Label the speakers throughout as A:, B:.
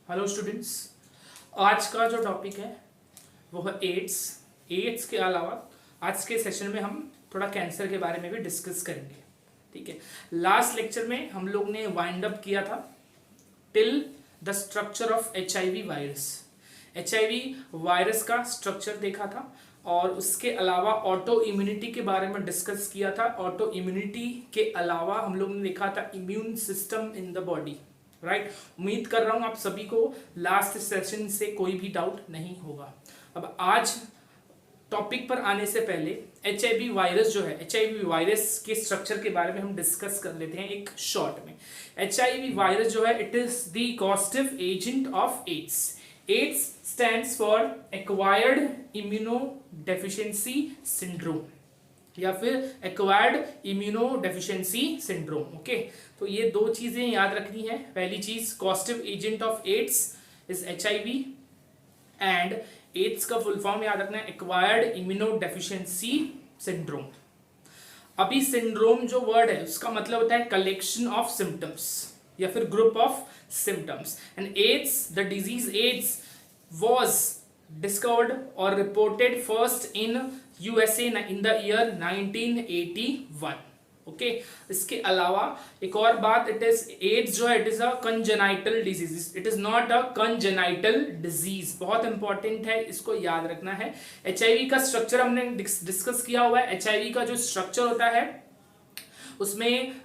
A: Hello students. आज का जो टॉपिक है वो है एड्स। एड्स के अलावा आज के सेशन में हम थोड़ा कैंसर के बारे में भी डिस्कस करेंगे। ठीक है, लास्ट लेक्चर में हम लोग ने वाइंड अप किया था till the structure of HIV virus. HIV virus का स्ट्रक्चर देखा था और उसके अलावा ऑटो इम्यूनिटी के बारे में डिस्कस किया था। ऑटो इम्यूनिटी के अलावा हम लोग ने देखा था immune system in the body. Right, उम्मीद कर रहा हूं आप सभी को लास्ट सेशन से कोई भी डाउट नहीं होगा। अब आज टॉपिक पर आने से पहले HIV वायरस जो है, HIV वायरस के स्ट्रक्चर के बारे में हम डिस्कस कर लेते हैं एक शॉर्ट में। HIV वायरस जो है it is the causative agent of AIDS. AIDS stands for acquired immunodeficiency syndrome या फिर एक्वायर्ड इम्यूनोडेफिशिएंसी सिंड्रोम। ओके, तो ये दो चीजें याद रखनी है। पहली चीज, causative agent of AIDS is HIV and AIDS का फुल फॉर्म याद रखना है एक्वायर्ड इम्यूनोडेफिशिएंसी सिंड्रोम। अभी सिंड्रोम जो वर्ड है उसका मतलब होता है कलेक्शन ऑफ सिम्टम्स या फिर group of symptoms. And AIDS, the disease AIDS was discovered or reported first in USA in the year 1981. Okay, इसके अलावा एक और बात, इट इज एड्स जो है it is a congenital disease, it is not a congenital disease. बहुत important है, इसको याद रखना है। HIV का स्ट्रक्चर हमने डिस्कस किया हुआ है। HIV का जो स्ट्रक्चर होता है उसमें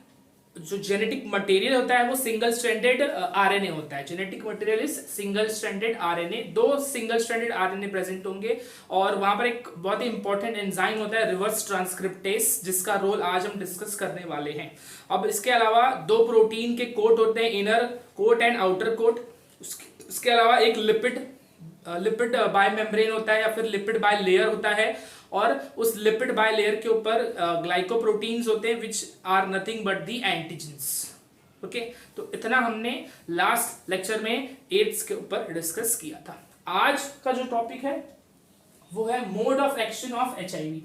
A: जो जेनेटिक मटेरियल होता है वो सिंगल स्ट्रैंडेड RNA होता है। Genetic material is single stranded RNA। दो सिंगल स्ट्रैंडेड RNA प्रेजेंट होंगे और वहां पर एक बहुत ही इंपॉर्टेंट एंजाइम होता है रिवर्स ट्रांसक्रिप्टेस, जिसका रोल आज हम डिस्कस करने वाले हैं। अब इसके अलावा दो प्रोटीन के कोट होते हैं, inner coat and outer coat. उसके अलावा एक लिपिड बाय मेम्ब्रेन होता है या फिर लिपिड बाय लेयर होता है और उस लिपिड बाय लेयर के ऊपर ग्लाइकोप्रोटीन्स होते हैं which are nothing but the antigens. Okay, तो इतना हमने लास्ट लेक्चर में एड्स के ऊपर डिस्कस किया था। आज का जो टॉपिक है वो है mode of action of HIV।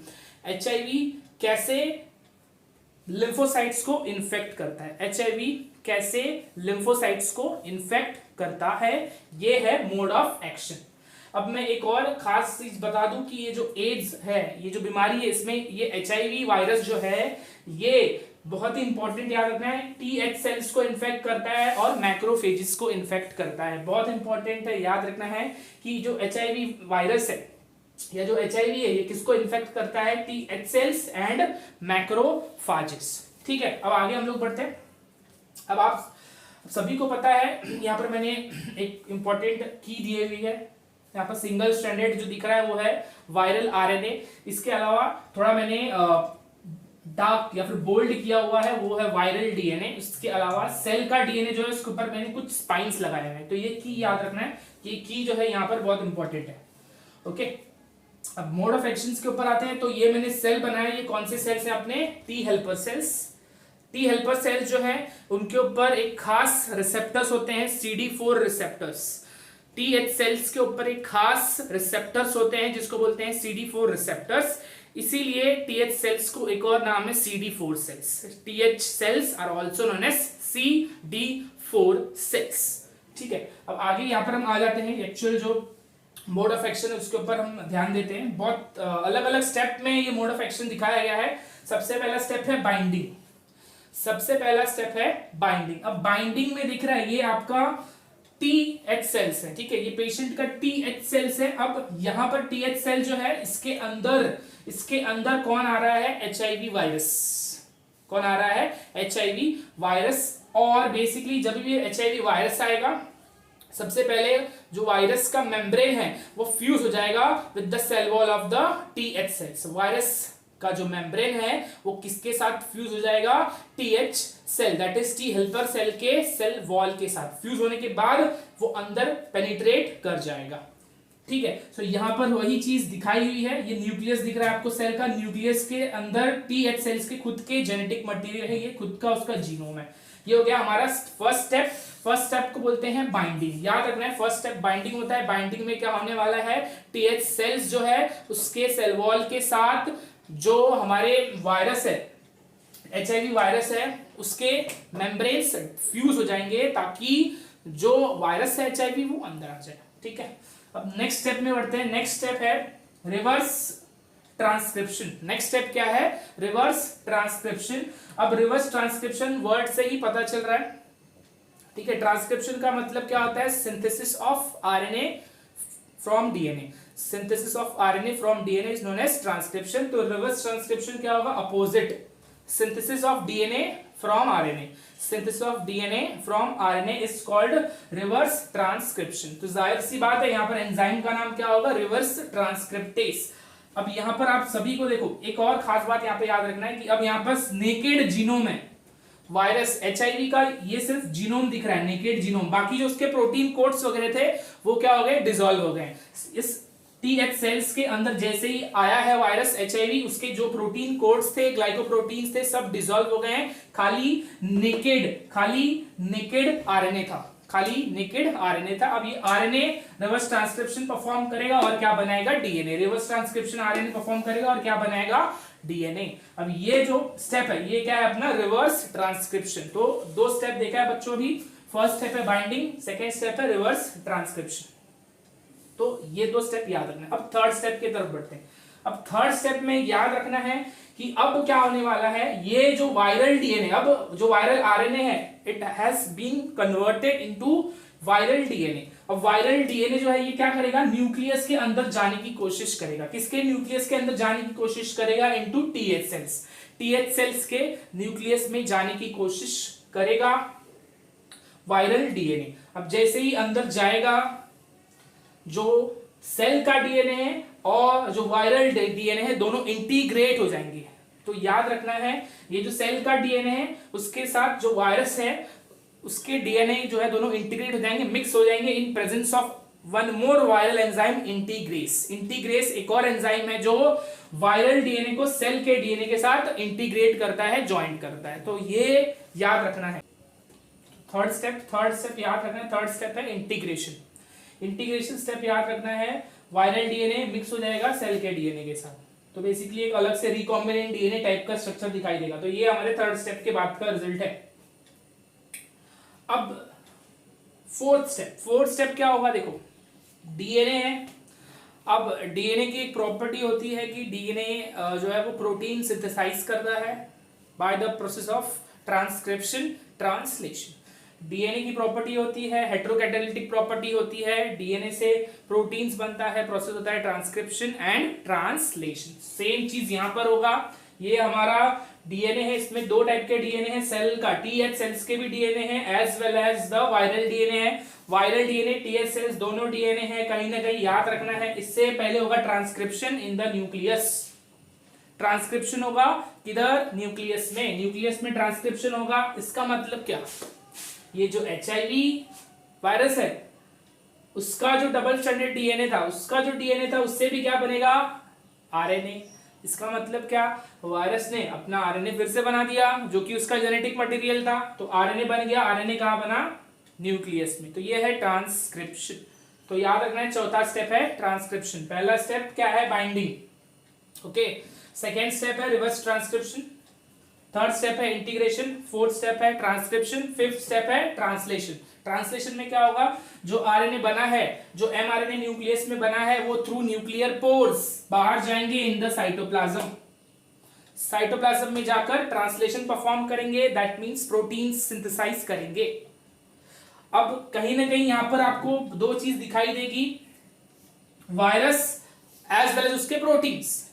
A: HIV कैसे लिम्फोसाइट्स को इन्फेक्ट करता है, HIV कैसे लिम्फोसाइट्स को इन्फेक्ट करता है, ये है मोड ऑफ एक्शन। अब मैं एक और खास चीज बता दूं कि ये जो एड्स है, ये जो बीमारी है, इसमें ये HIV वायरस जो है ये बहुत ही इंपॉर्टेंट याद रखना है, TH सेल्स को इन्फेक्ट करता है और मैक्रोफेजेस को इन्फेक्ट करता है। बहुत इंपॉर्टेंट है, याद रखना है कि जो HIV वायरस है या जो HIV है ये किसको इन्फेक्ट करता है, TH सेल्स एंड मैक्रोफेजेस। ठीक है, अब आगे हम लोग बढ़ते हैं। अब आप सभी को पता है, यहाँ पर मैंने एक इंपॉर्टेंट की दी हुई है। यहाँ पर सिंगल स्ट्रैंडेड जो दिख रहा है वो है वायरल RNA। इसके अलावा थोड़ा मैंने डार्क या फिर बोल्ड किया हुआ है वो है वायरल DNA। इसके अलावा सेल का DNA जो है उसके ऊपर मैंने कुछ स्पाइंस लगाए हैं। तो ये की याद रखना है कि की जो है यहाँ पर बहुत इंपॉर्टेंट है। ओके, अब मोड ऑफ एक्शन के ऊपर आते हैं। तो ये मैंने सेल बनाया, ये कौन से सेल्स है अपने T helper cells. T helper cells जो है उनके ऊपर एक खास रिसेप्टर्स होते हैं, CD4 रिसेप्टर्स। TH सेल्स के ऊपर एक खास रिसेप्टर्स होते हैं जिसको बोलते हैं CD4 रिसेप्टर्स। इसीलिए TH सेल्स को एक और नाम है CD4 cells. TH cells are also known as CD4 cells. ठीक है, अब आगे यहाँ पर हम आ जाते हैं एक्चुअल जो मोड ऑफ एक्शन है उसके ऊपर हम ध्यान देते हैं। बहुत अलग अलग स्टेप में ये मोड ऑफ एक्शन दिखाया गया है। सबसे पहला स्टेप है बाइंडिंग। सबसे पहला स्टेप है बाइंडिंग। अब बाइंडिंग में दिख रहा है ये आपका TH सेल्स है। ठीक है, ये पेशेंट का TH सेल्स है। अब यहां पर TH सेल जो है इसके अंदर कौन आ रहा है, HIV वायरस। कौन आ रहा है, HIV वायरस। और बेसिकली जब भी HIV वायरस आएगा सबसे पहले जो वायरस का मेम्ब्रेन है वो फ्यूज हो जाएगा with the cell wall of the TH cells. Virus का जो मेम्ब्रेन है वो किसके साथ फ्यूज हो जाएगा, TH cell, that is T helper cell के सेल वॉल के साथ। फ्यूज होने के बाद वो अंदर पेनिट्रेट कर जाएगा। ठीक है, तो यहां पर वही चीज दिखाई हुई है। ये न्यूक्लियस दिख रहा है आपको सेल का। न्यूक्लियस के अंदर TH सेल्स के खुद के जेनेटिक मटेरियल है, ये खुद का उसका जीनोम है। ये हो गया हमारा फर्स्ट स्टेप। फर्स्ट स्टेप को बोलते हैं बाइंडिंग। याद रखना है फर्स्ट स्टेप बाइंडिंग होता है। बाइंडिंग में क्या होने वाला है, TH सेल्स जो है उसके सेल वॉल के साथ जो हमारे वायरस है, HIV वायरस है, उसके मेम्ब्रेन्स फ्यूज हो जाएंगे ताकि जो वायरस है HIV वो अंदर आ जाए। ठीक है, अब नेक्स्ट स्टेप में बढ़ते हैं। नेक्स्ट स्टेप है रिवर्स ट्रांसक्रिप्शन। नेक्स्ट स्टेप क्या है? Reverse transcription. अब रिवर्स ट्रांसक्रिप्शन वर्ड से ही पता चल रहा है। ठीक है, ट्रांसक्रिप्शन का मतलब क्या होता है? Synthesis of RNA from DNA. Synthesis of RNA from DNA is known as transcription. तो रिवर्स ट्रांसक्रिप्शन क्या होगा? Opposite, synthesis of DNA from RNA. Synthesis of DNA from RNA is called reverse transcription. तो जाहिर सी बात है यहाँ पर enzyme का नाम क्या होगा? Reverse transcriptase. अब यहाँ पर आप सभी को देखो, एक और खास बात यहाँ पे याद रखना है कि अब यहाँ पर नेकेड जीनोम है वायरस HIV का, ये सिर्फ जीनोम दिख रहा है, नेकेड जीनोम। बाकी जो उसके प्रोटीन कोड्स वगैरह थे वो क्या हो गए? डिसॉल्व हो गए। इस TH सेल्स के अंदर जैसे ही आया है वायरस HIV, उसके जो प्रोटीन कोड्स थे, ग्लाइकोप्रोटीन्स थे, सब डिसॉल्व हो गए हैं। खाली नेकेड आरएनए था, खाली नेकेड आरएनए था। अब ये आरएनए रिवर्स ट्रांसक्रिप्शन परफॉर्म करेगा और क्या बनाएगा? DNA. Reverse transcription RNA perform करेगा और क्या बनाएगा? डीएनए। अब ये जो स्टेप है ये क्या है? अपना रिवर्स ट्रांसक्रिप्शन। तो दो स्टेप देखा है बच्चों भी। फर्स्ट स्टेप है बाइंडिंग, सेकेंड स्टेप है रिवर्स ट्रांसक्रिप्शन। तो ये दो स्टेप याद रखना है। अब थर्ड स्टेप की तरफ बढ़ते हैं। अब थर्ड स्टेप में याद रखना है कि अब क्या होने वाला है? ये जो वायरल डीएनए, अब जो वायरल आरएनए है, it has been converted into viral DNA. अब वायरल डीएनए जो है ये क्या करेगा? न्यूक्लियस के अंदर जाने की कोशिश करेगा। किसके न्यूक्लियस के अंदर जाने की कोशिश करेगा? Into TH cells. TH cells के न्यूक्लियस में जाने की कोशिश करेगा वायरल डीएनए। अब जैसे ही अंदर जाएगा, जो सेल का डीएनए है और जो वायरल डीएनए है दोनों इंटीग्रेट हो जाएंगे। तो याद रखना है, ये जो सेल का डीएनए है उसके साथ जो वायरस है उसके डीएनए जो है दोनों इंटीग्रेट हो जाएंगे, मिक्स हो जाएंगे in presence of one more viral enzyme integrase. Integrase एक और एंजाइम है जो वायरल डीएनए को सेल के डीएनए के साथ इंटीग्रेट करता है, ज्वाइन करता है। तो ये याद रखना है। थर्ड स्टेप याद रखना है। थर्ड स्टेप है इंटीग्रेशन। इंटीग्रेशन स्टेप याद रखना है। वायरल डीएनए मिक्स हो जाएगा सेल के डीएनए के साथ, तो बेसिकली एक अलग से रिकॉम्बिनेंट डीएनए टाइप का स्ट्रक्चर दिखाई देगा। तो ये हमारे थर्ड स्टेप के बाद का रिजल्ट है। अब फोर्थ स्टेप क्या होगा? देखो, डीएनए है। अब डीएनए की एक प्रॉपर्टी होती है कि डीएनए जो है वो प्रोटीन सिंथेसाइज करता है by the process of transcription translation. DNA की प्रॉपर्टी होती है, हेटेरोकैटालिटिक प्रॉपर्टी होती है। डीएनए से प्रोटीन्स बनता है, प्रोसेस होता है ट्रांसक्रिप्शन एंड ट्रांसलेशन। सेम चीज यहां पर होगा। ये हमारा डीएनए है, इसमें दो टाइप के डीएनए है। सेल का TH सेल्स के भी डीएनए है as well as the viral DNA है। वायरल डीएनए TH सेल्स दोनों डीएनए है। कहीं ना कहीं याद रखना है, इससे पहले होगा transcription in the nucleus. Transcription होगा किधर? न्यूक्लियस में। न्यूक्लियस में ट्रांसक्रिप्शन होगा। इसका मतलब क्या? ये जो HIV वायरस है उसका जो डबल स्ट्रैंडेड डीएनए था, उसका जो डीएनए था उससे भी क्या बनेगा? आरएनए। इसका मतलब क्या? वायरस ने अपना आरएनए फिर से बना दिया जो कि उसका जेनेटिक मटेरियल था, तो आरएनए बन गया। आरएनए कहां बना? न्यूक्लियस में। तो ये है ट्रांसक्रिप्शन। तो याद रखना है, चौथा स्टेप है ट्रांसक्रिप्शन। पहला स्टेप क्या है? बाइंडिंग। ओके, सेकेंड स्टेप है रिवर्स ट्रांसक्रिप्शन, थर्ड स्टेप है इंटीग्रेशन, फोर्थ स्टेप है ट्रांसक्रिप्शन, फिफ्थ स्टेप है ट्रांसलेशन। ट्रांसलेशन में क्या होगा? जो आरएनए बना है, जो mRNA न्यूक्लियस में बना है, वो थ्रू न्यूक्लियर पोर्स बाहर जाएंगे इन द साइटोप्लाज्म। साइटोप्लाज्म में जाकर ट्रांसलेशन परफॉर्म करेंगे, दैट मींस प्रोटीन सिंथेसाइज करेंगे। अब कहीं ना कहीं यहां पर आपको दो चीज दिखाई देगी, वायरस एज वेल एज उसके प्रोटीन्स,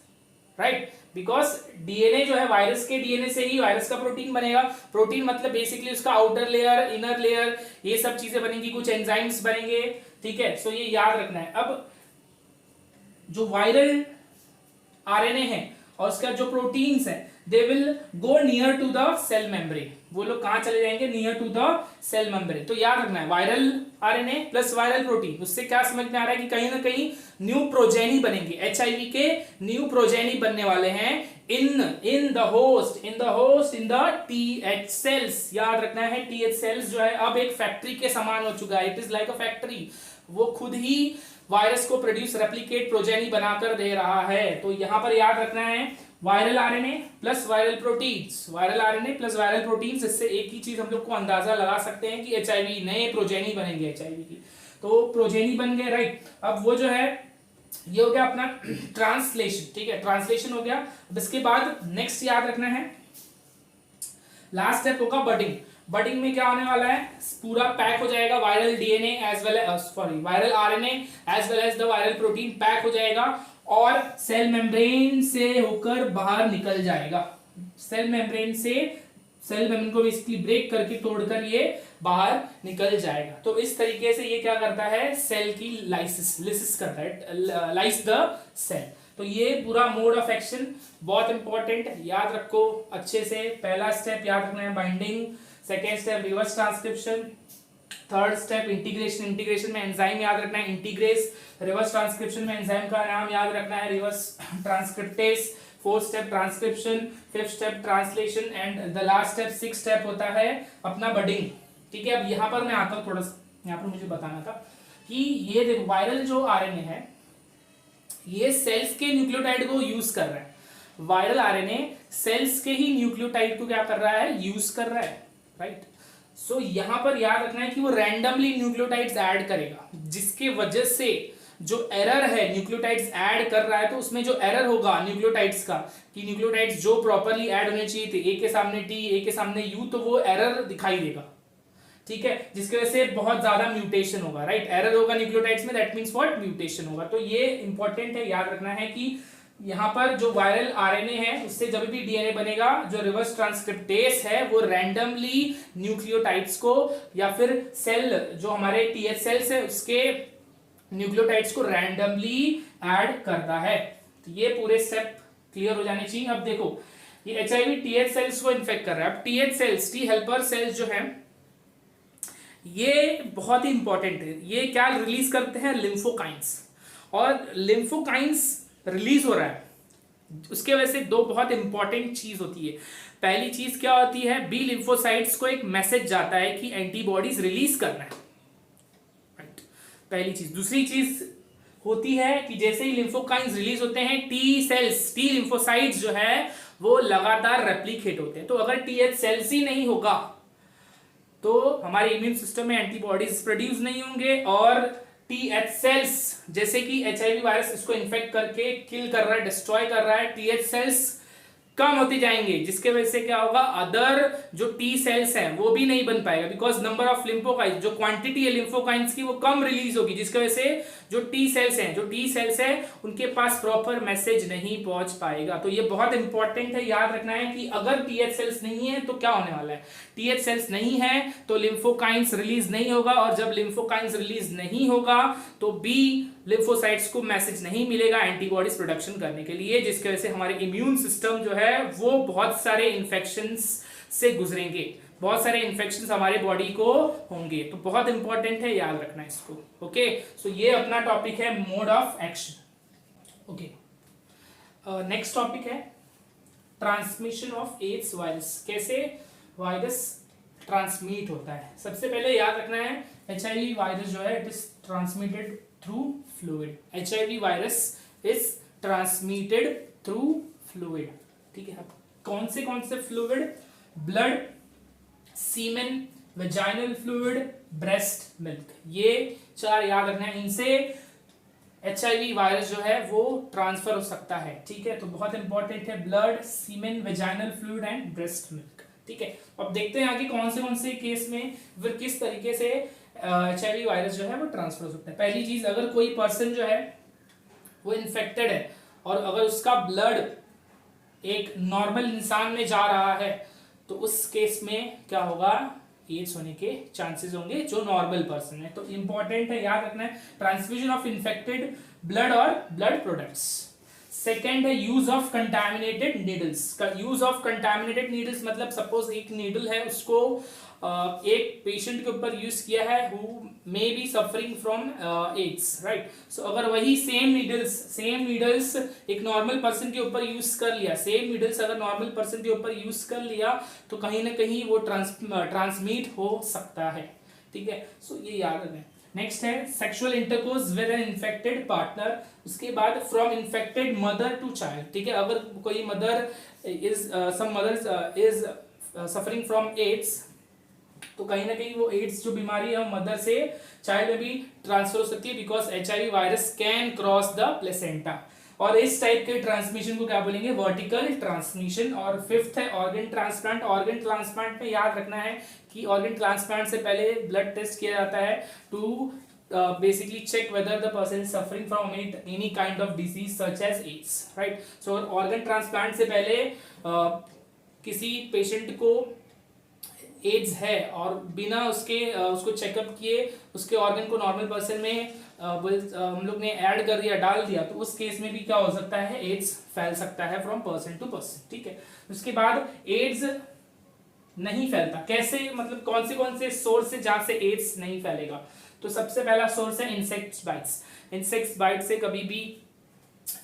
A: राइट? बिकॉज डीएनए जो है, वायरस के डीएनए से ही वायरस का प्रोटीन बनेगा। प्रोटीन मतलब बेसिकली उसका आउटर लेयर, इनर लेयर, ये सब चीजें बनेंगी, कुछ एंजाइम्स बनेंगे। ठीक है, सो ये याद रखना है। अब जो वायरल आरएनए है और उसका जो प्रोटीन्स है, they will go near to the cell membrane. वो लोग कहां चले जाएंगे? Near to the cell membrane. तो याद रखना है, viral RNA plus viral protein, उससे क्या समझ में आ रहा है कि कहीं ना कहीं न्यू प्रोजेनी बनेंगे। HIV के न्यू प्रोजेनी बनने वाले हैं इन द TH सेल्स। याद रखना है, TH सेल्स जो है अब एक फैक्ट्री के समान हो चुका है। It is like a factory. वो खुद ही वायरस को प्रोड्यूस, रेप्लिकेट, प्रोजेनी बनाकर दे रहा है। तो यहां पर याद रखना है, viral RNA plus viral proteins, viral RNA plus viral proteins, इससे एक ही चीज हम लोग को अंदाजा लगा सकते हैं कि एचआईवी, नए प्रोजेनी बनेंगे एचआईवी की, तो प्रोजेनी बन गए, राइट। अब वो जो है ये हो गया अपना ट्रांसलेशन, ठीक है, ट्रांसलेशन हो गया। अब इसके बाद नेक्स्ट याद रखना है, लास्ट स्टेप होगा बडिंग। बडिंग में क्या होने वाला है, पूरा पैक हो जाएगा viral DNA as well viral RNA as well as the viral protein pack हो जाएगा और सेल मेम्ब्रेन से होकर बाहर निकल जाएगा। सेल मेम्ब्रेन को बेसिकली ब्रेक करके तोड़कर ये बाहर निकल जाएगा। तो इस तरीके से ये क्या करता है, सेल की लाइसिस करता है, लाइस द सेल। तो ये पूरा मोड ऑफ एक्शन बहुत इंपॉर्टेंट, याद रखो अच्छे से। पहला स्टेप याद रखना है binding, second step reverse transcription, third step integration, integration में एंजाइम याद रखना है इंटीग्रेस, रिवर्स ट्रांसक्रिप्शन में एंजाइम का नाम याद रखना है reverse transcriptase, fourth step transcription, fifth step translation and the last step sixth step होता है अपना बडिंग, ठीक है। अब यहाँ पर मैं आता हूँ, थोड़ा सा यहाँ पर मुझे बताना था कि ये देखो वायरल जो आरएनए है ये सेल्स के न्यूक्लियोटाइड को यूज कर रहा है, वायरल आरएनए सेल्स के ही न्यूक्लियोटाइड को क्या कर रहा है, यूज कर रहा है, राइट। सो यहां पर याद रखना है कि वो रैंडमली न्यूक्लियोटाइड्स ऐड करेगा, जिसके वजह से जो एरर है न्यूक्लियोटाइड्स ऐड कर रहा है, तो उसमें जो एरर होगा न्यूक्लियोटाइड्स का कि न्यूक्लियोटाइड्स जो प्रॉपर्ली ऐड होने चाहिए थे, ए के सामने टी, ए के सामने यू, तो वो एरर दिखाई देगा, ठीक है, जिसकी वजह से बहुत ज्यादा म्यूटेशन होगा, राइट। एरर होगा न्यूक्लियोटाइड्स में, दैट मींस व्हाट, म्यूटेशन होगा। तो ये इंपॉर्टेंट है, याद रखना है कि यहाँ पर जो वायरल आरएनए है उससे जब भी डीएनए बनेगा, जो रिवर्स ट्रांसक्रिप्टेस है वो रैंडमली न्यूक्लियोटाइड्स को या फिर सेल जो हमारे टीएच सेल्स है उसके न्यूक्लियोटाइड्स को रैंडमली ऐड करता है। तो ये पूरे स्टेप क्लियर हो जाने चाहिए। अब देखो ये एचआईवी टीएच सेल्स को इन्फेक्ट कर रहा है। अब TH cells, T helper cells जो है ये बहुत ही इंपॉर्टेंट है। ये क्या रिलीज करते हैं, लिम्फोकाइंस, और लिम्फोकाइंस रिलीज हो रहा है, उसके वजह से दो बहुत इंपॉर्टेंट चीज होती है। पहली चीज क्या होती है, बी लिम्फोसाइट्स को एक मैसेज जाता है कि एंटीबॉडीज रिलीज करना है, राइट, पहली चीज। दूसरी चीज होती है कि जैसे ही लिम्फोकाइंस रिलीज होते हैं, टी सेल्स, टी लिम्फोसाइट्स जो है वो लगातार रेप्लिकेट होते हैं। तो अगर टीएच सेल्स ही नहीं होगा तो हमारे इम्यून सिस्टम में एंटीबॉडीज प्रोड्यूस नहीं होंगे, और टीएच सेल्स जैसे कि एचआईवी वायरस इसको इन्फेक्ट करके किल कर रहा है, डिस्ट्रॉय कर रहा है, टीएच सेल्स कम होती जाएंगे, जिसके वजह से क्या होगा, अदर जो टी सेल्स हैं वो भी नहीं बन पाएगा, बिकॉज नंबर ऑफ लिम्फोकाइंस, जो क्वांटिटी है लिम्फोकाइंस की वो कम रिलीज होगी, जिसकी वजह से जो टी सेल्स हैं उनके पास प्रॉपर मैसेज नहीं पहुंच पाएगा। तो ये बहुत इंपॉर्टेंट है, याद रखना है कि अगर टीएच सेल्स नहीं है तो क्या होने वाला है, टीएच सेल्स नहीं है तो लिम्फोकाइंस रिलीज नहीं होगा, और जब लिम्फोकाइंस रिलीज नहीं होगा तो बी लिम्फोसाइट्स को मैसेज नहीं मिलेगा एंटीबॉडीज प्रोडक्शन करने के लिए, जिसकी वजह से हमारे इम्यून सिस्टम जो है वो बहुत सारे इन्फेक्शंस से गुजरेंगे, बहुत सारे इन्फेक्शंस हमारे बॉडी को होंगे। तो बहुत इंपॉर्टेंट है, याद रखना इसको। ओके, सो ये अपना टॉपिक है mode of action. Okay, next topic है ट्रांसमिशन ऑफ एड्स वायरस, कैसे वायरस ट्रांसमिट होता है। सबसे पहले याद रखना है एचआईवी वायरस जो है it is transmitted through fluid. HIV virus is transmitted through fluid, ठीक है। कौन से fluid, blood, semen, vaginal fluid, breast milk, ये चार याद रखना है। इनसे एचआईवी वायरस जो है वो ट्रांसफर हो सकता है, ठीक है। तो बहुत इंपॉर्टेंट है blood, semen, vaginal fluid and breast milk, ठीक है। अब देखते हैं आगे कौन से केस में फिर किस तरीके से एचआईवी वायरस जो है वो ट्रांसफर हो सकता है। पहली चीज, अगर कोई पर्सन जो है वो इन्फेक्टेड है और अगर उसका ब्लड एक नॉर्मल इंसान में जा रहा है तो उस केस में क्या होगा, एड्स होने के चांसेस होंगे जो नॉर्मल पर्सन है। तो इंपॉर्टेंट है, याद रखना है ट्रांसफ्यूजन ऑफ इन्फेक्टेड ब्लड और ब्लड प्रोडक्ट्स। सेकेंड है यूज ऑफ कंटामिनेटेड नीडल्स। का यूज ऑफ कंटामिनेटेड नीडल्स मतलब सपोज एक नीडल है उसको एक पेशेंट के ऊपर यूज किया है who may be suffering from AIDS, right. So अगर वही सेम नीडल्स एक नॉर्मल पर्सन के ऊपर यूज कर लिया, सेम नीडल्स अगर नॉर्मल पर्सन के ऊपर यूज कर लिया तो कहीं ना कहीं वो ट्रांसमिट हो सकता है, ठीक है। सो ये याद रखें। नेक्स्ट है sexual intercourse with an infected partner, उसके बाद from infected mother to child, ठीक है, अगर कोई mother is some mother is suffering from AIDS, तो कहीं ना कहीं वो एड्स जो बीमारी है मदर से चाइल्ड में भी ट्रांसफर हो सकती है, because HIV virus can cross the placenta, और इस टाइप के ट्रांसमिशन को क्या बोलेंगे, वर्टिकल ट्रांसमिशन। और फिफ्थ है ऑर्गन ट्रांसप्लांट। ऑर्गन ट्रांसप्लांट में याद रखना है कि ऑर्गन ट्रांसप्लांट से पहले ब्लड टेस्ट किया जाता है to basically check whether the person is suffering from any kind of disease such as AIDS, right? So organ transplant से पहले किसी पेशेंट को एड्स है और बिना उसके उसको चेकअप किए उसके ऑर्गन को नॉर्मल पर्सन में हम लोग ने ऐड कर दिया, डाल दिया, तो उस केस में भी क्या हो सकता है, एड्स फैल सकता है फ्रॉम पर्सन टू पर्सन, ठीक है। उसके बाद एड्स नहीं फैलता कैसे, मतलब कौन से सोर्स से जहां से एड्स नहीं फैलेगा, तो सबसे पहला सोर्स है इंसेक्ट्स बाइट्स। इंसेक्ट्स बाइट से कभी भी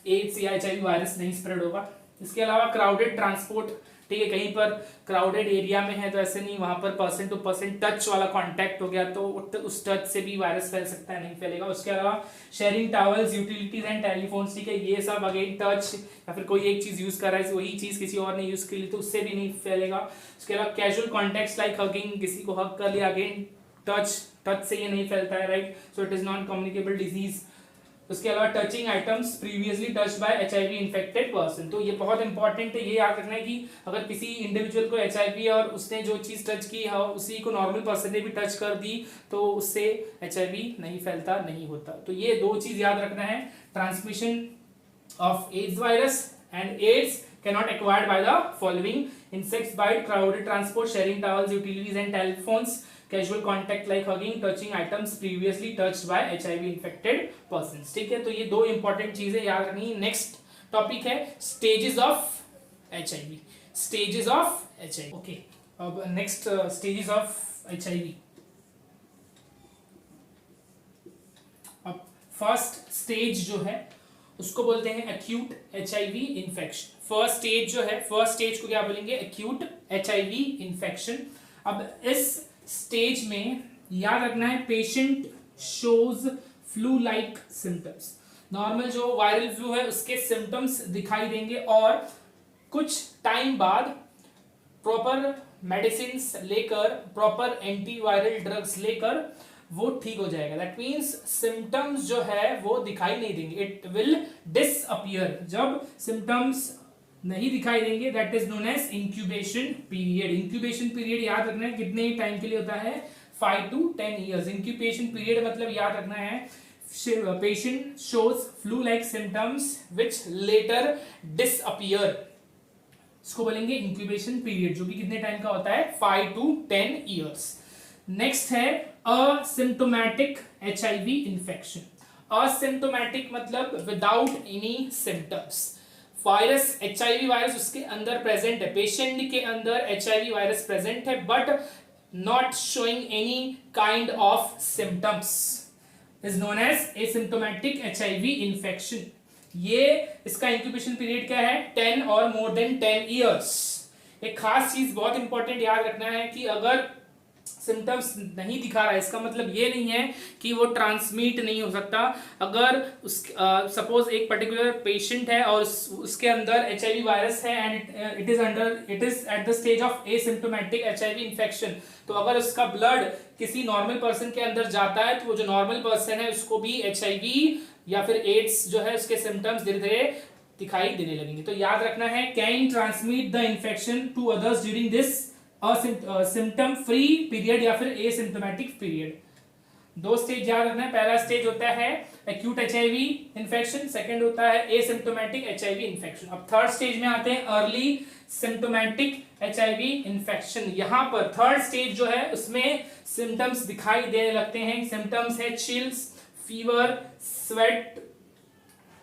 A: एड्स या एचआईवी वायरस नहीं स्प्रेड होगा। इसके अलावा क्राउडेड ट्रांसपोर्ट, ठीक है, कहीं पर क्राउडेड एरिया में है तो ऐसे नहीं, वहां पर पर्सन टू पर्सन टच वाला कांटेक्ट हो गया तो उस टच से भी वायरस फैल सकता है, नहीं फैलेगा। उसके अलावा sharing towels, utilities and telephones, ठीक है, ये सब अगेन टच या फिर कोई एक चीज यूज कर रहा है वही चीज किसी और ने यूज कर ली तो उससे भी नहीं फैलेगा। उसके अलावा कैजुअल कॉन्टेक्ट लाइक हगिंग, किसी को हग कर लिया, अगेन टच से ये नहीं फैलता है, right, so it is non communicable disease. उसके अलावा touching items previously touched bye HIV infected person, तो ये बहुत इंपॉर्टेंट है, ये याद रखना है कि अगर किसी इंडिविजुअल को एचआईवी और उसने जो चीज टच की है उसी को नॉर्मल पर्सन ने भी टच कर दी तो उससे एचआईवी नहीं फैलता, नहीं होता। तो ये दो चीज याद रखना है, transmission of AIDS virus and AIDS cannot acquired by the following: insects bite, crowded transport, sharing towels, utilities and telephones, casual contact like hugging, touching items previously touched by HIV infected persons, ठीक है। तो ये दो important चीजें याद रखनी है। Next topic है stages of HIV, stages of HIV, okay. अब नेक्स्ट स्टेजेस ऑफ HIV। अब फर्स्ट स्टेज जो है उसको बोलते हैं acute HIV infection. First stage जो है, फर्स्ट स्टेज को क्या बोलेंगे, एक्यूट एचआईवी इन्फेक्शन। अब इस स्टेज में याद रखना है patient shows flu like symptoms, normal जो वायरल फ्लू है उसके सिम्टम्स दिखाई देंगे और कुछ टाइम बाद प्रॉपर मेडिसिन लेकर, प्रॉपर एंटीवायरल ड्रग्स लेकर वो ठीक हो जाएगा। दैट मीन्स सिम्टम्स जो है वो दिखाई नहीं देंगे, इट विल डिसअपियर। जब सिम्टम्स नहीं दिखाई देंगे that is known as incubation period. Incubation period याद रखना है कितने टाइम के लिए होता है, 5 to 10 ईयर्स। इंक्यूबेशन पीरियड मतलब याद रखना है patient shows flu like symptoms which later disappear, इसको बोलेंगे इंक्यूबेशन पीरियड, जो कि कितने टाइम का होता है, 5 to 10 ईयर्स। नेक्स्ट है असिम्टोमेटिक एचआईवी इन्फेक्शन। असिम्टोमेटिक मतलब without any symptoms, virus HIV virus उसके अंदर प्रेजेंट है, पेशेंट के अंदर एचआईवी वायरस प्रेजेंट है but not showing any kind of symptoms is known as asymptomatic HIV infection. ये इसका इंक्यूबेशन पीरियड क्या है, 10 और मोर देन 10 ईयर्स। एक खास चीज बहुत इंपॉर्टेंट याद रखना है कि अगर सिम्टम्स नहीं दिखा रहा है इसका मतलब ये नहीं है कि वो ट्रांसमिट नहीं हो सकता। अगर उस सपोज एक पर्टिकुलर पेशेंट है और उसके अंदर एचआईवी वायरस है and it is at the stage of asymptomatic HIV infection, तो अगर उसका ब्लड किसी नॉर्मल पर्सन के अंदर जाता है तो वो जो नॉर्मल पर्सन है उसको भी एचआईवी या फिर एड्स जो है उसके सिम्टम्स धीरे धीरे दिखाई देने लगेंगे। तो याद रखना है can transmit the infection to others during this symptom free period या फिर एसिम्टोमेटिक पीरियड। दो स्टेज याद रखना है, पहला स्टेज होता है एक्यूट एचआईवी इन्फेक्शन, सेकंड होता है एसिम्टोमेटिक एचआईवी इन्फेक्शन। अब थर्ड स्टेज में आते हैं अर्ली सिम्टोमेटिक एचआईवी इन्फेक्शन। यहां पर थर्ड स्टेज जो है उसमें सिम्टम्स दिखाई देने लगते हैं। सिम्टम्स है chills, fever, sweat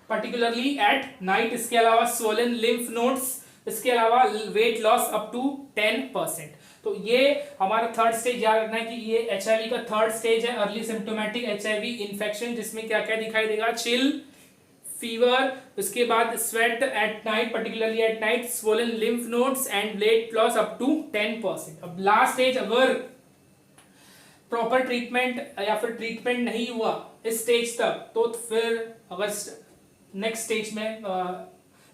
A: particularly at night, इसके अलावा स्वोलन लिम्फ नोड्स, इसके अलावा वेट लॉस अप टू 10%। तो ये हमारा थर्ड स्टेज याद रखना है कि ये एचआईवी का थर्ड स्टेज है, अर्ली सिम्टोमेटिक एचआईवी इन्फेक्शन, जिसमें क्या क्या दिखाई देगा, चिल, फीवर, उसके बाद sweat at night particularly at night, swollen lymph nodes and weight loss up to 10%। अब लास्ट स्टेज अगर प्रॉपर ट्रीटमेंट या फिर ट्रीटमेंट नहीं हुआ इस स्टेज तक, तो फिर अगर नेक्स्ट स्टेज में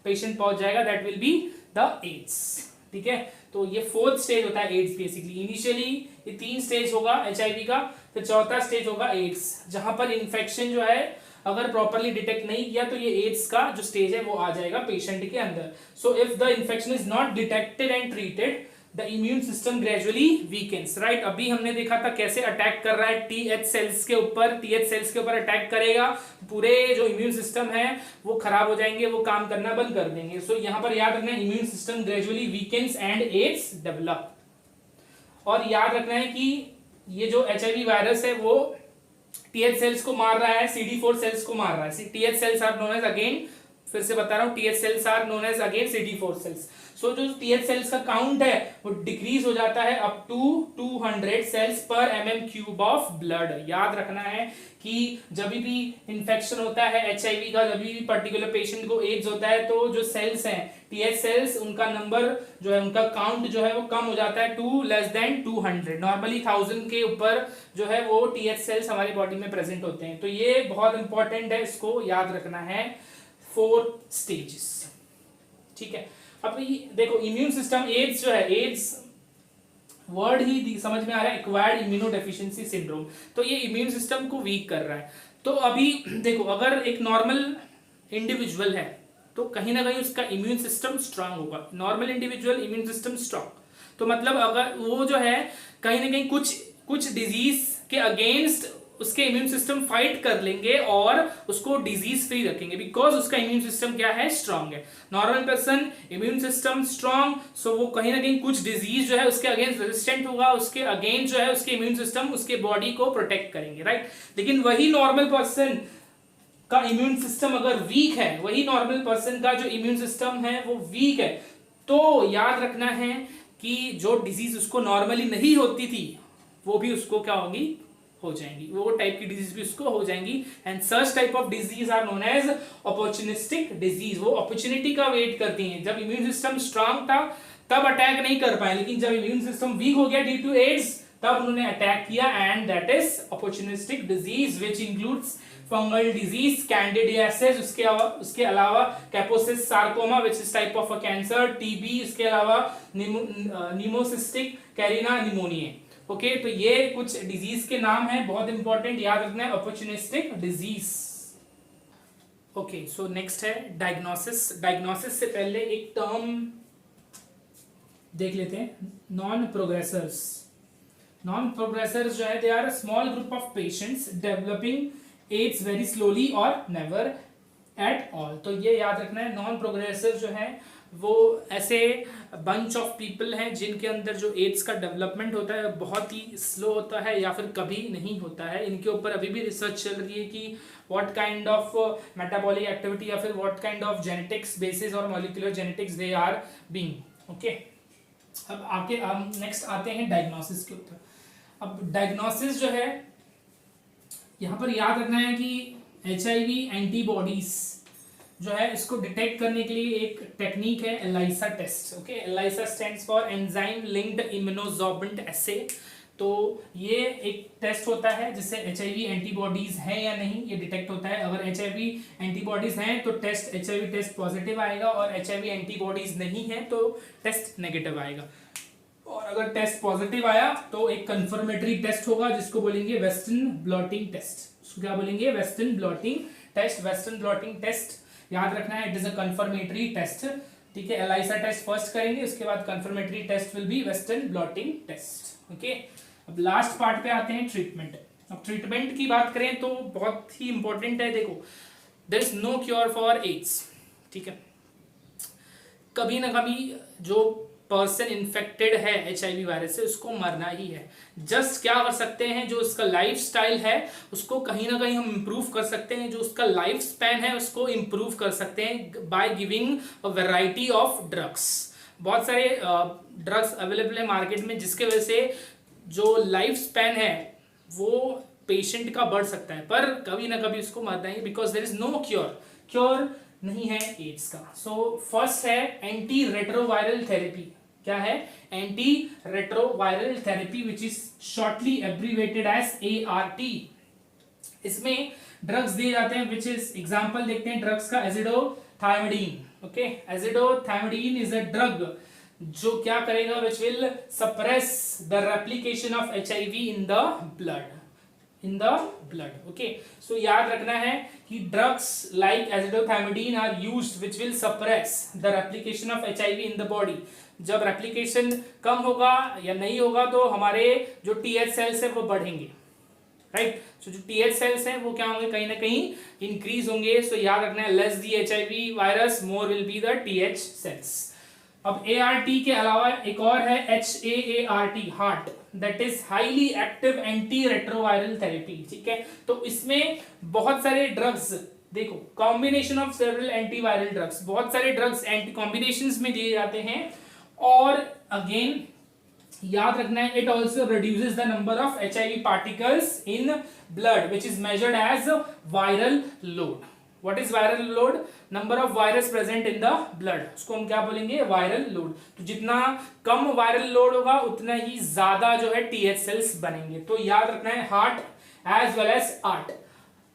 A: पेशेंट पहुंच जाएगा, that will be the AIDS. ठीक है, तो ये फोर्थ स्टेज होता है एड्स बेसिकली। इनिशियली ये 3 स्टेज होगा एचआईवी का, फिर चौथा स्टेज होगा एड्स, जहां पर इन्फेक्शन जो है अगर प्रॉपरली डिटेक्ट नहीं किया तो ये एड्स का जो स्टेज है वो आ जाएगा पेशेंट के अंदर। So if the infection is not detected and treated, the immune system gradually weakens, right. अभी हमने देखा था कैसे अटैक कर रहा है टीएच सेल्स के ऊपर, टीएच सेल्स के ऊपर अटैक करेगा, पूरे जो इम्यून सिस्टम है वो खराब हो जाएंगे, वो काम करना बंद कर देंगे। सो यहाँ पर याद रखना है immune system gradually weakens and AIDS develop. और याद रखना है कि ये जो एचआईवी वायरस है वो टीएच सेल्स को मार रहा है, CD4 सेल्स को मार रहा है। TH cells are known as, again फिर से बता रहा हूं, TH cells are known as again CD4 cells. So जो टीएच सेल्स का काउंट है वो डिक्रीज हो जाता है अप टू 200 सेल्स पर mm³ ऑफ ब्लड। याद रखना है कि जब भी इंफेक्शन होता है एचआईवी का, जब भी पर्टिकुलर पेशेंट को एड्स होता है, तो जो सेल्स हैं टीएच सेल्स, उनका नंबर जो है, उनका काउंट जो है वो कम हो जाता है टू लेस देन 200। नॉर्मली 1000 के ऊपर जो है वो टीएच सेल्स हमारी बॉडी में प्रेजेंट होते हैं। तो ये बहुत इंपॉर्टेंट है, इसको याद रखना है। 4 स्टेजेस, ठीक है। अब देखो इम्यून सिस्टम, एड्स जो है, एड्स वर्ड ही समझ में आ रहा है, एक्वायर्ड इम्यूनोडेफिशिएंसी सिंड्रोम। तो ये इम्यून सिस्टम को वीक कर रहा है। तो अभी देखो अगर एक नॉर्मल इंडिविजुअल है तो कहीं ना कहीं उसका इम्यून सिस्टम स्ट्रांग होगा। Normal individual immune system strong, तो मतलब अगर वो जो है कहीं ना कहीं कुछ डिजीज के अगेंस्ट उसके इम्यून सिस्टम फाइट कर लेंगे और उसको डिजीज फ्री रखेंगे, बिकॉज उसका इम्यून सिस्टम क्या है, स्ट्रांग है। Normal person immune system strong, so वो कहीं ना कहीं कुछ डिजीज जो है उसके अगेंस्ट रेजिस्टेंट होगा, उसके अगेंस्ट जो है उसके इम्यून सिस्टम उसके बॉडी को प्रोटेक्ट करेंगे, राइट। लेकिन वही नॉर्मल पर्सन का इम्यून सिस्टम अगर वीक है, वही नॉर्मल पर्सन का जो इम्यून सिस्टम है वो वीक है, तो याद रखना है कि जो डिजीज उसको नॉर्मली नहीं होती थी वो भी उसको क्या होगी, हो जाएंगी, वो टाइप की डिजीज भी उसको हो जाएंगी। And such type of disease are known as opportunistic disease. वो अपॉर्चुनिटी का वेट करती हैं। जब इम्यून सिस्टम स्ट्रांग था तब अटैक नहीं कर पाए, लेकिन जब इम्यून सिस्टम वीक हो गया ड्यू टू एड्स, तब उन्होंने अटैक किया, and that is opportunistic disease which includes fungal disease, candidiasis, उसके अलावा कैपोसिस sarcoma which is type of a cancer, TB, इसके अलावा निमोसिस्टिक कैरिना निमोनिया। ओके, तो ये कुछ डिजीज के नाम हैं, बहुत इंपॉर्टेंट, याद रखना है, opportunistic disease. Okay, so next है डायग्नोसिस। डायग्नोसिस से पहले एक टर्म देख लेते हैं, नॉन प्रोग्रेसर्स। नॉन प्रोग्रेसर्स जो है, they are a small group of patients developing AIDS very slowly और नेवर एट ऑल। तो ये याद रखना है, नॉन प्रोग्रेसर जो है वो ऐसे बंच ऑफ पीपल हैं जिनके अंदर जो एड्स का डेवलपमेंट होता है बहुत ही स्लो होता है या फिर कभी नहीं होता है। इनके ऊपर अभी भी रिसर्च चल रही है कि what kind of metabolic activity या फिर what kind of genetics basis और molecular genetics they are being. Okay, अब आके हम नेक्स्ट आते हैं डायग्नोसिस के ऊपर। अब डायग्नोसिस जो है, यहाँ पर याद रखना है कि एचआईवी एंटीबॉडीज जो है इसको डिटेक्ट करने के लिए एक टेक्निक है ELISA test. Okay, ELISA stands for enzyme linked immunosorbent assay. तो ये एक टेस्ट होता है जिससे एचआईवी एंटीबॉडीज है या नहीं ये डिटेक्ट होता है। अगर एचआईवी एंटीबॉडीज हैं तो टेस्ट एचआईवी टेस्ट पॉजिटिव आएगा, और एचआईवी एंटीबॉडीज नहीं है तो टेस्ट नेगेटिव आएगा। और अगर टेस्ट पॉजिटिव आया तो एक कंफर्मेटरी टेस्ट होगा जिसको बोलेंगे वेस्टर्न ब्लॉटिंग टेस्ट। उसको क्या बोलेंगे, western blotting test. Western blotting test याद रखना है, it is a confirmatory test. ठीक है, एलाइसा टेस्ट फर्स्ट करेंगे, उसके बाद confirmatory test will be western blotting test. Okay, अब लास्ट पार्ट पे आते हैं, ट्रीटमेंट। अब ट्रीटमेंट की बात करें तो बहुत ही इंपॉर्टेंट है। देखो, there is no cure for AIDS. ठीक है, कभी ना कभी जो पर्सन इन्फेक्टेड है एचआईवी वायरस से उसको मरना ही है। जस्ट क्या कर सकते हैं, जो उसका लाइफ स्टाइल है उसको कहीं ना कहीं हम इम्प्रूव कर सकते हैं, जो उसका लाइफ स्पैन है उसको इम्प्रूव कर सकते हैं by giving a variety of drugs. बहुत सारे ड्रग्स अवेलेबल है मार्केट में जिसके वजह से जो लाइफ स्पैन है वो पेशेंट का बढ़ सकता है, पर कभी ना कभी उसको मरना ही, because there is no cure नहीं है एड्स का। सो फर्स्ट है एंटी रेट्रोवायरल थेरेपी। क्या है? Anti retroviral therapy which is shortly abbreviated as ART। इसमें ड्रग्स दिए जाते हैं विच इज एग्जांपल देखते हैं ड्रग्स का, azidothymidine. Okay, azidothymidine is a drug जो क्या करेगा, which will suppress the replication of HIV in the blood. Okay, so याद रखना है कि drugs like azidothymidine are used which will suppress the replication of HIV in the body. जब replication कम होगा या नहीं होगा तो हमारे जो TH सेल्स है वो बढ़ेंगे, राइट। सो जो TH सेल्स हैं वो क्या होंगे, कहीं ना कहीं इंक्रीज होंगे। सो याद रखना है, less the HIV virus more will be the TH cells. अब ART के अलावा एक और है HAART, HAART, that is highly active anti retroviral therapy. ठीक है, तो इसमें बहुत सारे ड्रग्स, देखो combination of several antiviral drugs, बहुत सारे ड्रग्स एंटी कॉम्बिनेशंस में दिए जाते हैं। और अगेन याद रखना है, it also reduces the number of HIV particles in blood which is measured as viral load. What is viral load? Number of virus present in the blood, उसको हम क्या बोलेंगे, वायरल लोड। तो जितना कम वायरल लोड होगा उतना ही ज्यादा जो है TH सेल्स बनेंगे। तो याद रखना है HAART as well as ART.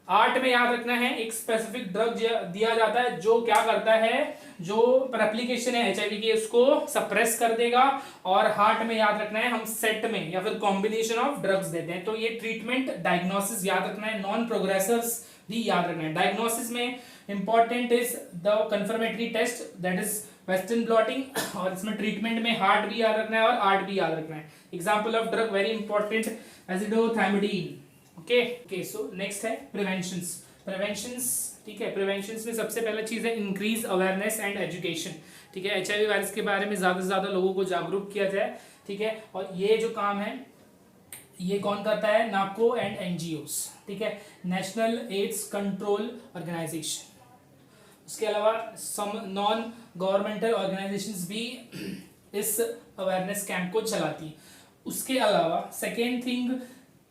A: ART में याद रखना है एक स्पेसिफिक ड्रग दिया जाता है जो क्या करता है, जो रेप्लिकेशन है HIV की उसको सप्रेस कर देगा। और हार्ट में याद रखना है हम सेट में या फिर कॉम्बिनेशन ऑफ ड्रग्स देते हैं। तो ये ट्रीटमेंट डायग्नोसिस याद रखना है, नॉन प्रोग्रेसर्स भी याद रखना है। डायग्नोसिस में important is the confirmatory test that is western blotting, और इसमें ट्रीटमेंट में हार्ट भी याद रखना है और आर्ट भी याद रखना है। Example of drug very important, azidothymidine. Okay, so next है प्रिवेंशंस। ठीक है, प्रिवेंशंस में सबसे पहला चीज है इंक्रीज अवेयरनेस एंड एजुकेशन। ठीक है, HIV वायरस के बारे में ज्यादा से ज्यादा लोगों को जागरूक किया जाए। ठीक है, और ये जो काम है ये कौन करता है, नाको एंड NGOs। ठीक है, नेशनल एड्स कंट्रोल ऑर्गेनाइजेशन। उसके अलावा सम नॉन गवर्नमेंटल ऑर्गेनाइजेशंस भी इस अवेयरनेस कैंप को चलाती है। उसके अलावा सेकेंड थिंग,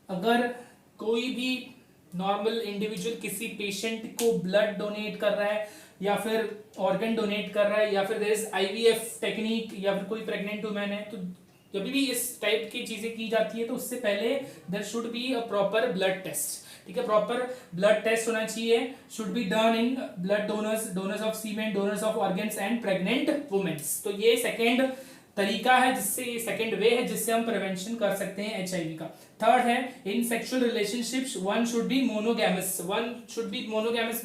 A: अगर कोई भी नॉर्मल इंडिविजुअल किसी पेशेंट को ब्लड डोनेट कर रहा है या फिर ऑर्गन डोनेट कर रहा है या फिर देयर इज IVF टेक्निक या फिर कोई प्रेग्नेंट वुमेन है, तो जब भी इस टाइप की चीजें की जाती है तो उससे पहले there should be a proper blood test. ठीक है, प्रॉपर ब्लड टेस्ट होना चाहिए, should be done in blood donors of semen, donors of organs and pregnant womens. तो ये सेकेंड तरीका है जिससे, ये सेकेंड वे है जिससे हम प्रिवेंशन कर सकते हैं HIV का। थर्ड है in sexual relationships one should be monogamous,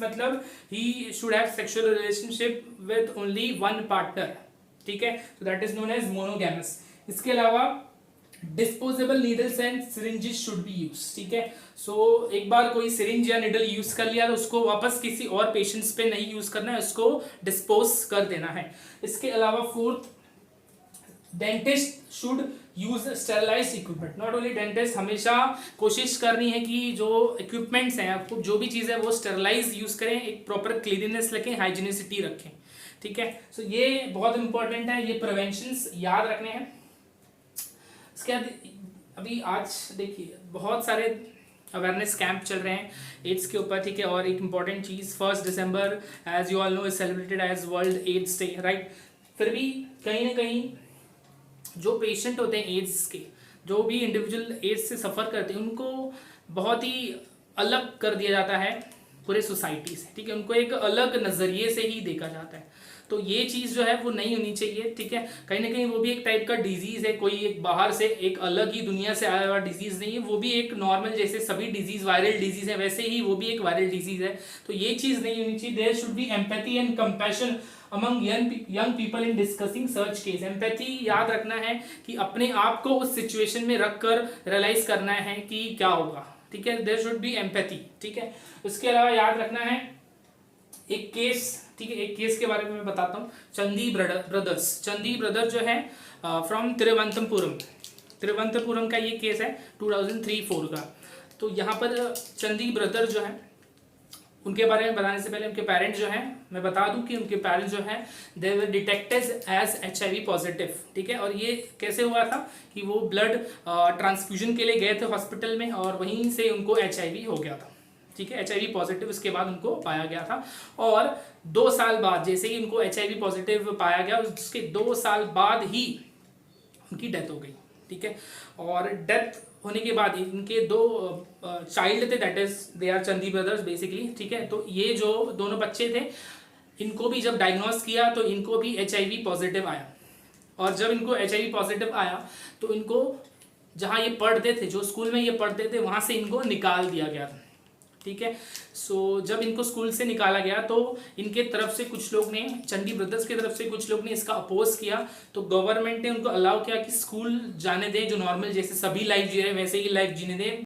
A: मतलब he should have sexual relationship with only one partner. ठीक है, so that is known as monogamous. इसके अलावा disposable needles and syringes should be use. ठीक है, सो एक बार कोई सिरिंज या नीडल यूज कर लिया तो उसको वापस किसी और पेशेंट्स पे नहीं यूज करना है, उसको डिस्पोज कर देना है। इसके अलावा fourth, dentist should use sterilised equipment. Not only dentist, हमेशा कोशिश करनी है कि जो इक्विपमेंट्स हैं, आपको जो भी चीज़ है वो स्टेरलाइज यूज करें, एक प्रॉपर क्लीनलीनेस रखें, हाइजीनिसिटी रखें। ठीक है, सो ये बहुत इंपॉर्टेंट है, ये प्रिवेंशंस याद रखने हैं। इसके बाद अभी आज देखिए बहुत सारे अवेयरनेस कैंप चल रहे हैं एड्स के ऊपर। ठीक है, और एक इंपॉर्टेंट चीज़ 1 December as you all know is celebrated as World AIDS Day, right. फिर भी कहीं ना कहीं जो पेशेंट होते हैं एड्स के, जो भी इंडिविजुअल एड्स से सफ़र करते हैं, उनको बहुत ही अलग कर दिया जाता है पूरे सोसाइटी से। ठीक है, उनको एक अलग नज़रिए से ही देखा जाता है। तो ये चीज़ जो है वो नहीं होनी चाहिए। ठीक है, कहीं ना कहीं वो भी एक टाइप का डिजीज़ है, कोई एक बाहर से एक अलग ही दुनिया से आया हुआ डिजीज़ नहीं है, वो भी एक नॉर्मल जैसे सभी डिजीज़ वायरल डिजीज़ है वैसे ही वो भी एक वायरल डिजीज़ है। तो ये चीज़ नहीं होनी चाहिए। There should be empathy and compassion among young people in discussing सर्च केस। एम्पैथी याद रखना है कि अपने आप को उस सिचुएशन में रख कर रियलाइज करना है कि क्या होगा। ठीक है, देयर शुड बी एम्पैथी। ठीक है, उसके अलावा याद रखना है एक केस, ठीक है, एक केस के बारे में मैं बताता हूँ। चंदी ब्रदर जो है फ्रॉम तिरुवनंतपुरम का ये केस है 2003-4 का। तो यहाँ पर चंदी ब्रदर जो है, उनके बारे में बताने से पहले उनके पेरेंट्स जो हैं, मैं बता दूं कि उनके पेरेंट्स जो हैं दे वर डिटेक्टेड एज HIV पॉजिटिव। ठीक है, और ये कैसे हुआ था कि वो ब्लड ट्रांसफ्यूजन के लिए गए थे हॉस्पिटल में और वहीं से उनको HIV हो गया था। ठीक है, HIV पॉजिटिव उसके बाद उनको पाया गया था। और 2 साल बाद जैसे ही उनको HIV पॉजिटिव पाया गया, उसके 2 साल बाद ही उनकी डेथ हो गई, ठीक है। और डेथ होने के बाद इनके दो चाइल्ड थे, that is they are Chandi brothers basically, ठीक है। तो ये जो दोनों बच्चे थे, इनको भी जब डायग्नोस किया तो इनको भी HIV पॉजिटिव आया। और जब इनको HIV पॉजिटिव आया तो इनको, जहाँ ये पढ़ते थे, जो स्कूल में ये पढ़ते थे, वहाँ से इनको निकाल दिया गया, ठीक है। सो जब इनको स्कूल से निकाला गया तो इनके तरफ से कुछ लोग ने, चंडी ब्रदर्स की तरफ से कुछ लोग ने इसका अपोज किया। तो गवर्नमेंट ने उनको अलाउ किया कि स्कूल जाने दें, जो नॉर्मल जैसे सभी लाइफ जी रहे वैसे ही लाइफ जीने दें,